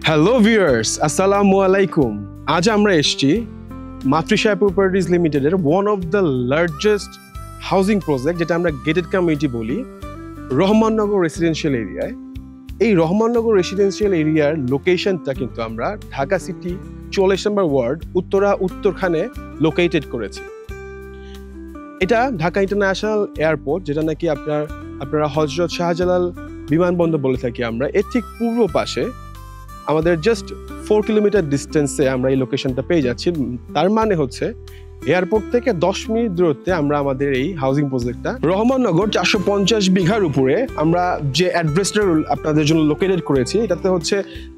Hello viewers, আসসালামু আলাইকুম। আজ আমরা এসেছি মাতৃসায় প্রপার্টিজ লিমিটেডের one of the largest housing project, যেটা আমরা গেটেড কমিউনিটি বলি, রহমাননগর রেসিডেন্সিয়াল এরিয়ায়। এই রহমাননগর রেসিডেন্সিয়াল এরিয়ার লোকেশনটা কিন্তু আমরা ঢাকা সিটি 44 নম্বর ওয়ার্ড উত্তরখানে লোকেটেড করেছি। এটা ঢাকা ইন্টারন্যাশনাল এয়ারপোর্ট, যেটা নাকি আপনারা হযরত শাহজালাল বিমানবন্দর বলে থাকি আমরা। এর ঠিক পূর্ব পাশে আমাদের জাস্ট 4 কিলোমিটার ডিস্টেন্সে আমরা এই লোকেশনটা পেয়ে যাচ্ছি। তার মানে হচ্ছে এয়ারপোর্ট থেকে 10 মিনিট দূরত্বে আমরা আমাদের এই হাউজিং প্রজেক্টটা রহমাননগর 450 বিঘার উপরে আমরা যে অ্যাড্রেসটা আপনাদের জন্য লোকেটেড করেছি, এটাতে হচ্ছে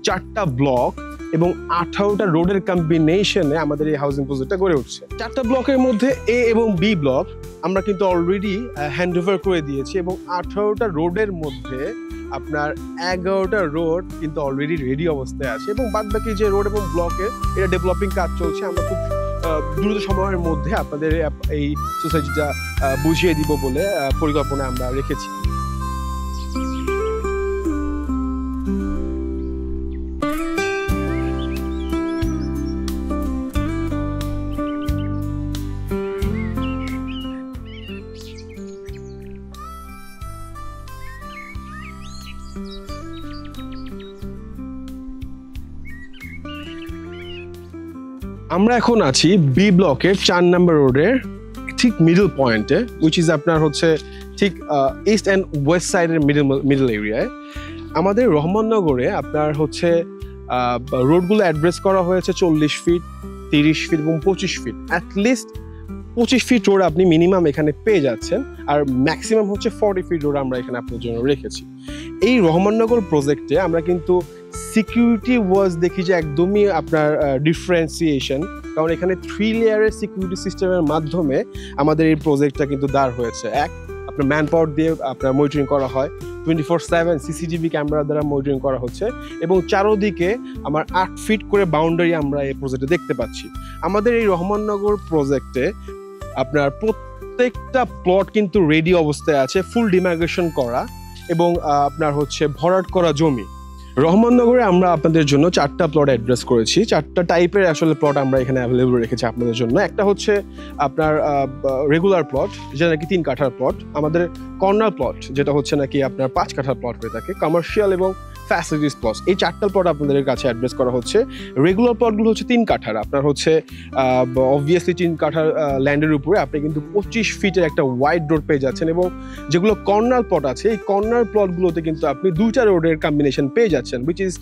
4টা ব্লক এবং 18টা রোডের কম্বিনেশনে আমাদের এই হাউজিং প্রজেক্টটা গড়ে উঠছে। 4টা ব্লকের মধ্যে এ এবং বি ব্লক আমরা কিন্তু অলরেডি হ্যান্ড ওভার করে দিয়েছি এবং 18টা রোডের মধ্যে আপনার 11টা রোড কিন্তু অলরেডি রেডি অবস্থায় আছে এবং বাদবাকি যে রোড এবং ব্লকে এটা ডেভেলপিং কাজ চলছে। আমরা খুব দ্রুত সময়ের মধ্যে আপনাদের এই সোসাইটিটা বুঝিয়ে দিব বলে পরিকল্পনা আমরা রেখেছি। আমরা এখন আছি বি ব্লকের 4 নম্বর রোডের ঠিক মিডল পয়েন্টে, উইচ ইজ আপনার হচ্ছে ঠিক ইস্ট অ্যান্ড ওয়েস্ট সাইডের মিডল এরিয়ায়। আমাদের রহমাননগরে আপনার হচ্ছে রোডগুলো অ্যাড্রেস করা হয়েছে 40 ফিট, 30 ফিট এবং 25 ফিট। অ্যাটলিস্ট 25 ফিট রোড আপনি মিনিমাম এখানে পেয়ে যাচ্ছেন, আর ম্যাক্সিমাম হচ্ছে 40 ফিট রোড আমরা এখানে আপনার জন্য রেখেছি। এই রহমাননগর প্রজেক্টে আমরা কিন্তু সিকিউরিটি ওয়াজ দেখি যে একদমই আপনার ডিফারেন্সিয়েশন, কারণ এখানে 3 লেয়ারের সিকিউরিটি সিস্টেমের মাধ্যমে আমাদের এই প্রজেক্টটা কিন্তু দাঁড় হয়েছে। আপনার ম্যান পাওয়ার দিয়ে আপনার মনিটরিং করা হয়, 24/7 সিসিটিভি ক্যামেরা দ্বারা মনিটরিং করা হচ্ছে এবং চারোদিকে আমার 8 ফিট করে বাউন্ডারি আমরা এই প্রজেক্টে দেখতে পাচ্ছি। আমাদের এই রহমাননগর প্রজেক্টে আপনার প্রত্যেকটা প্লট কিন্তু রেডি অবস্থায় আছে, ফুল ডিমার্কেশন করা এবং আপনার হচ্ছে ভরাট করা জমি। রহমাননগরে আমরা আপনাদের জন্য 4টা প্লট অ্যাড্রেস করেছি। 4টা টাইপের আসলে প্লট আমরা এখানে অ্যাভেলেবল রেখেছি আপনাদের জন্য। একটা হচ্ছে আপনার রেগুলার প্লট, যেটা নাকি 3 কাঠার প্লট। আমাদের কর্নার প্লট, যেটা হচ্ছে নাকি আপনার 5 কাঠার প্লট হয়ে থাকে। কমার্শিয়াল এবং ফ্যাসিলিটিস প্লট, এই 4টা প্লট আপনাদের কাছে অ্যাড্রেস করা হচ্ছে। রেগুলার প্লটগুলো হচ্ছে 3 কাঠার। আপনার হচ্ছে অবভিয়াসলি 3 কাঠার ল্যান্ডের উপরে আপনি কিন্তু 25 ফিটের একটা ওয়াইড রোড পেয়ে যাচ্ছেন এবং যেগুলো কর্নার প্লট আছে, এই কর্নার প্লটগুলোতে কিন্তু আপনি 2টা রোডের কম্বিনেশন পেয়ে যাচ্ছেন, which is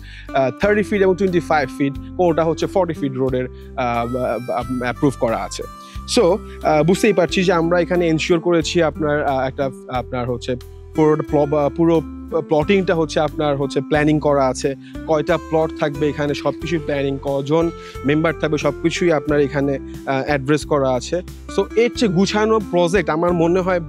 30 ফিট এবং 25 ফিট। কোনটা হচ্ছে 40 ফিট রোডের অ্যাপ্রুভ করা আছে। সো বুঝতেই পারছি যে আমরা এখানে এনশিওর করেছি আপনার হচ্ছে পুরো প্লটিংটা হচ্ছে আপনার হচ্ছে প্ল্যানিং করা আছে। কয়টা প্লট থাকবে এখানে সবকিছু প্ল্যানিং, কজন মেম্বার থাকবে সবকিছুই আপনার এখানে অ্যাড্রেস করা আছে। সো এর চেয়ে গুছানো প্রজেক্ট আমার মনে হয়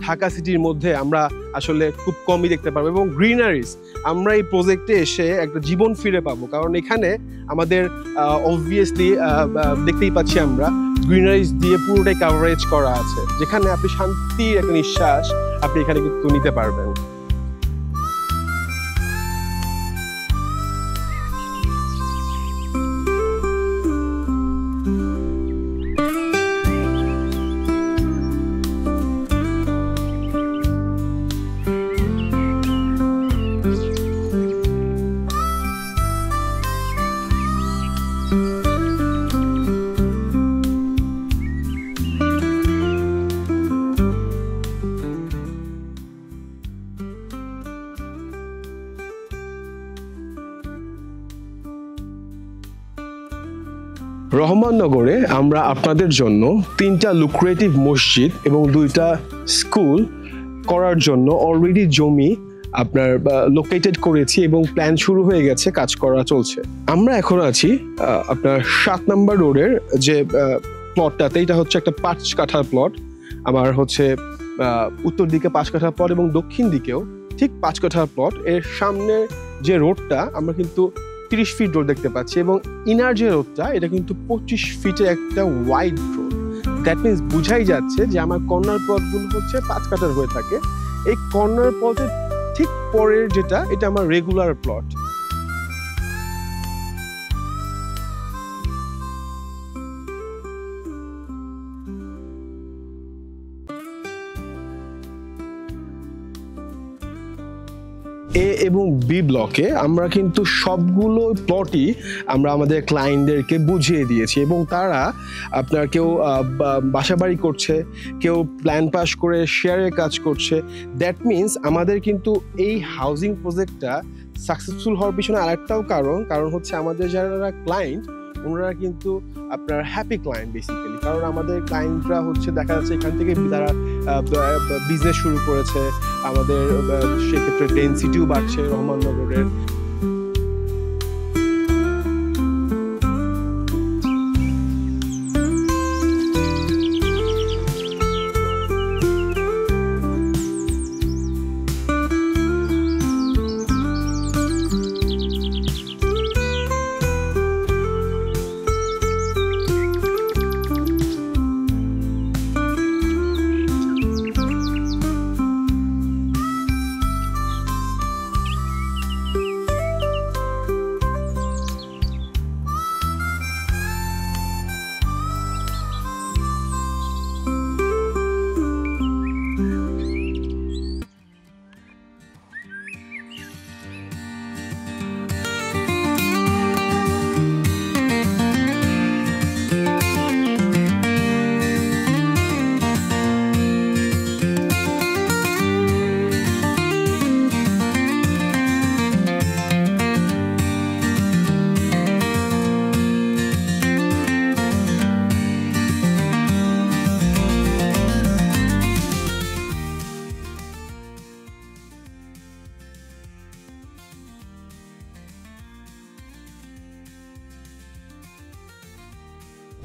ঢাকা সিটির মধ্যে আমরা আসলে খুব কমই দেখতে পাবো এবং গ্রিনারিজ আমরা এই প্রজেক্টে এসে একটা জীবন ফিরে পাবো, কারণ এখানে আমাদের অবভিয়াসলি দেখতেই পাচ্ছি আমরা গ্রিনারিজ দিয়ে পুরোটাই কাভারেজ করা আছে, যেখানে আপনি শান্তির একটা নিঃশ্বাস আপনি এখানে কিন্তু নিতে পারবেন। রহমাননগরে আমরা আপনাদের জন্য 3টা লুক্রেটিভ মসজিদ এবং 2টা স্কুল করার জন্য অলরেডি জমি আপনার লোকেটেড করেছি এবং প্ল্যান শুরু হয়ে গেছে, কাজ করা চলছে। আমরা এখন আছি আপনার 7 নম্বর রোডের যে প্লটটাতে। এটা হচ্ছে একটা 5 কাঠার প্লট। আমার হচ্ছে উত্তর দিকে 5 কাঠার প্লট এবং দক্ষিণ দিকেও ঠিক 5 কাঠার প্লট। এর সামনে যে রোডটা আমরা কিন্তু 30 ফিট রোড দেখতে পাচ্ছি এবং ইনার যে রোডটা এটা কিন্তু 25 ফিটের একটা ওয়াইড রোড। দ্যাট মিনস বুঝাই যাচ্ছে যে আমার কর্নার প্লটগুলো হচ্ছে 5 কাঠার হয়ে থাকে। এই কর্নার প্লটের ঠিক পরের যেটা, এটা আমার রেগুলার প্লট। এ এবং বি ব্লকে আমরা কিন্তু সবগুলো প্লটই আমরা আমাদের ক্লায়েন্টদেরকে বুঝিয়ে দিয়েছি এবং তারা আপনার কেউ বাসাবাড়ি করছে, কেউ প্ল্যান পাস করে শেয়ারের কাজ করছে। দ্যাট মিনস আমাদের কিন্তু এই হাউজিং প্রজেক্টটা সাকসেসফুল হওয়ার পিছনে আরেকটাও কারণ হচ্ছে আমাদের যারা ক্লায়েন্ট ওনারা কিন্তু আপনার হ্যাপি ক্লায়েন্ট বেসিক্যালি। কারণ আমাদের ক্লায়েন্টরা হচ্ছে দেখা যাচ্ছে এখান থেকে তারা বিজনেস শুরু করেছে, আমাদের সেক্ষেত্রে ডেনসিটিও বাড়ছে রহমাননগরের।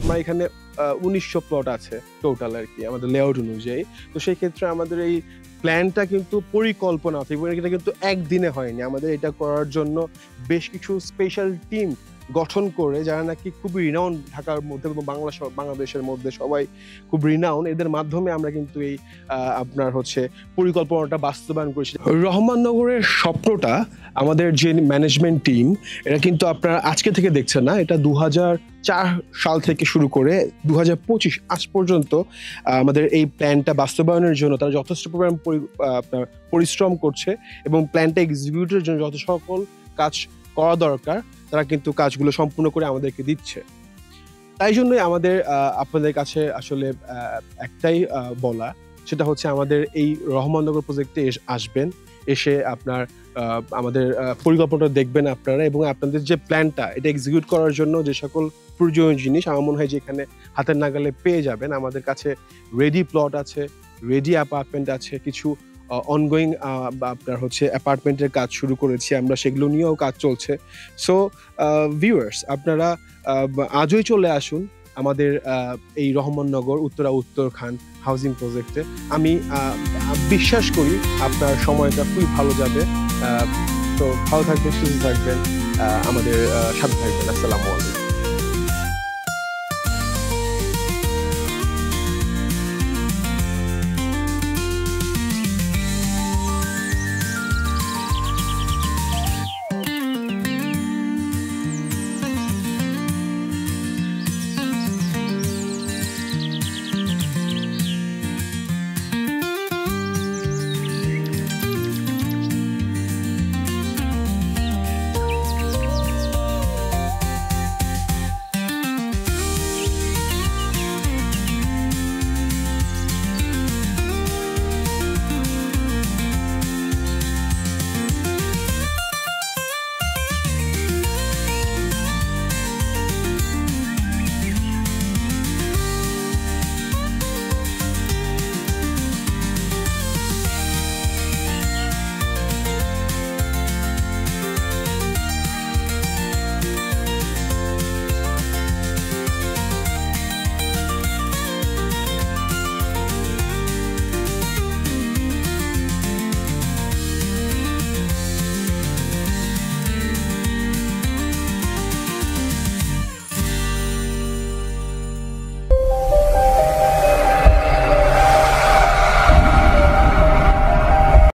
আমার এখানে 1900 প্লট আছে টোটাল আর কি আমাদের লেআউট অনুযায়ী। তো সেই ক্ষেত্রে আমাদের এই প্ল্যানটা কিন্তু পরিকল্পনা আছে এবং এটা কিন্তু একদিনে হয়নি। আমাদের এটা করার জন্য বেশ কিছু স্পেশাল টিম গঠন করে, যারা নাকি খুবই রিনাউন্ড ঢাকার মধ্যে এবং বাংলাদেশের মধ্যে সবাই খুব রিনাউন্ড, এদের মাধ্যমে আমরা কিন্তু এই আপনার হচ্ছে পরিকল্পনাটা বাস্তবায়ন করেছি। রহমাননগরের স্বপ্নটা আমাদের যে ম্যানেজমেন্ট টিম, এটা কিন্তু আপনারা আজকে থেকে দেখছেন না, এটা 2004 সাল থেকে শুরু করে 2025 আজ পর্যন্ত আমাদের এই প্ল্যানটা বাস্তবায়নের জন্য তারা যথেষ্ট পরিমাণ পরিশ্রম করছে এবং প্ল্যানটা এক্সিকিউটের জন্য যত সকল কাজ করা দরকার তারা কিন্তু কাজগুলো সম্পূর্ণ করে আমাদেরকে দিচ্ছে। তাই জন্যই আমাদের আপনাদের কাছে আসলে একটাই বলা, সেটা হচ্ছে আমাদের এই রহমাননগর প্রজেক্টে আসবেন, এসে আপনার আমাদের পরিকল্পনাটা দেখবেন আপনারা এবং আপনাদের যে প্ল্যানটা এটা এক্সিকিউট করার জন্য যে সকল প্রয়োজনীয় জিনিস আমার মনে হয় যে এখানে হাতের নাগালে পেয়ে যাবেন। আমাদের কাছে রেডি প্লট আছে, রেডি অ্যাপার্টমেন্ট আছে, কিছু অনগোয়িং আপনার হচ্ছে অ্যাপার্টমেন্টের কাজ শুরু করেছি আমরা, সেগুলো নিয়েও কাজ চলছে। সো ভিউয়ার্স, আপনারা আজই চলে আসুন আমাদের এই রহমাননগর উত্তরখান হাউজিং প্রজেক্টে। আমি বিশ্বাস করি আপনার সময়টা খুবই ভালো যাবে। তো ভালো থাকবেন, সুস্থ থাকবেন, আমাদের সাথে থাকবেন। আসসালামু আলাইকুম।